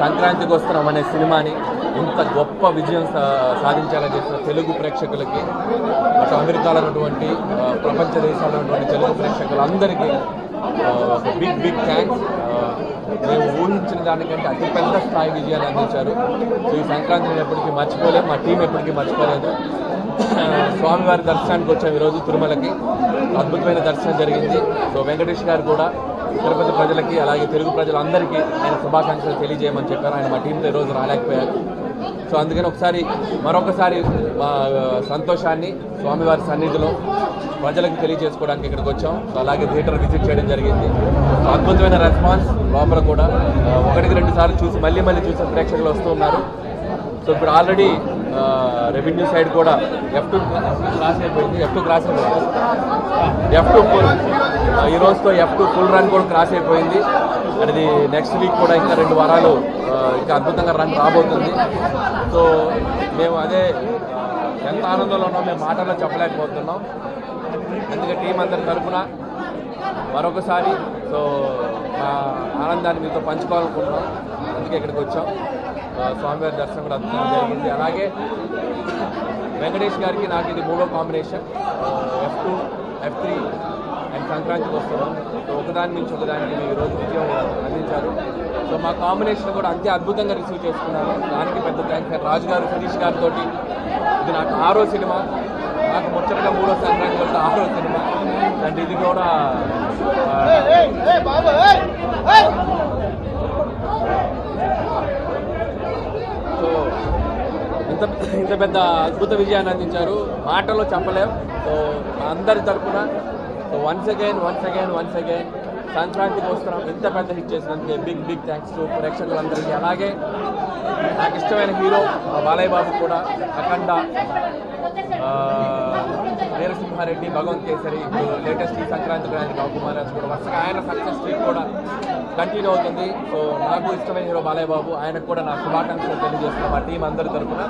సంక్రాంతికి వస్తున్నాం అనే సినిమాని ఇంత గొప్ప విజయం సాధించాలని చేసిన తెలుగు ప్రేక్షకులకి అటు అమెరికాలో ఉన్నటువంటి ప్రపంచ దేశాల్లో ఉన్నటువంటి తెలుగు ప్రేక్షకులందరికీ బిగ్ థ్యాంక్స్. మేము ఊహించిన దానికంటే అతిపెద్ద స్థాయి విజయాన్ని అందించారు. సో ఈ సంక్రాంతిని ఎప్పటికీ మర్చిపోలేము, మా టీం ఎప్పటికీ మర్చిపోలేదు. స్వామివారి దర్శనానికి వచ్చాము ఈరోజు తిరుమలకి. అద్భుతమైన దర్శనం జరిగింది. సో వెంకటేష్ గారు కూడా తిరుపతి ప్రజలకి అలాగే తెలుగు ప్రజలందరికీ ఆయన శుభాకాంక్షలు తెలియజేయమని చెప్పారు. ఆయన మా టీంతో ఈరోజు రాలేకపోయారు. సో అందుకని మరొకసారి మా సంతోషాన్ని స్వామివారి సన్నిధిలో ప్రజలకు తెలియజేసుకోవడానికి ఇక్కడికి వచ్చాం. సో అలాగే థియేటర్ విజిట్ చేయడం జరిగింది. సో అద్భుతమైన రెస్పాన్స్ లోపల కూడా 1-2 సార్లు చూసి మళ్ళీ చూసే ప్రేక్షకులు వస్తూ ఉన్నారు. సో ఇప్పుడు ఆల్రెడీ రెవెన్యూ సైడ్ కూడా F2 క్రాస్ అయిపోయింది. F2 ఫుల్ ఈ రోజుతో F2 ఫుల్ రన్ కూడా క్రాస్ అయిపోయింది. అది నెక్స్ట్ వీక్ కూడా ఇంకా 2 వారాలు ఇంకా అద్భుతంగా రన్ రాబోతుంది. సో మేము అదే ఎంత ఆనందంలో ఉన్నాం మేము మాటల్లో చెప్పలేకపోతున్నాం. అందుకే టీం అందరి తరఫున మరొకసారి సో మా ఆనందాన్ని మీతో పంచుకోవాలనుకుంటున్నాం. అందుకే ఇక్కడికి వచ్చాం. స్వామివారి దర్శనం కూడా అద్భుతంగా జరిగింది. అలాగే వెంకటేష్ గారికి నాకు ఇది 3వ కాంబినేషన్. F2, F3 అండ్ సంక్రాంతికి వస్తున్నాం. సో ఒకదాని నుంచి ఒకదానికి ఈరోజు విజయం అందించారు. సో మా కాంబినేషన్ కూడా అంతే అద్భుతంగా రిసీవ్ చేసుకున్నారు. దానికి పెద్ద థ్యాంక్స్. రాజు గారు, సతీష్ గారితో ఇది నాకు 6వ సినిమా. నాకు ముచ్చటగా 3వ సంక్రాంతి వల్ల 6వ సినిమా. అండ్ ఇది కూడా సో ఇంత పెద్ద అద్భుత విజయాన్ని అందించారు. మాటల్లో చెప్పలేం. సో అందరి తరఫున సో వన్స్ అగైన్ సంక్రాంతికి వస్తున్నాం ఇంత పెద్ద హిట్ చేసినందుకే బిగ్ థ్యాంక్స్ టు ప్రేక్షకులందరికీ. అలాగే నాకు ఇష్టమైన హీరో బాలయ్య బాబు కూడా అఖండ, వీరసింహారెడ్డి, భగవంత్ కేసరి, ఇప్పుడు లేటెస్ట్ ఈ సంక్రాంతికి ఆయన బాబుకుమారాజ్ కూడా వరుసగా ఆయన సక్సెస్ స్ట్రీట్ కూడా కంటిన్యూ అవుతుంది. సో నాకు ఇష్టమైన హీరో బాలయ్య బాబు, ఆయనకు కూడా నా శుభాకాంక్షలు తెలియజేస్తున్నాం మా టీం అందరి తరఫున.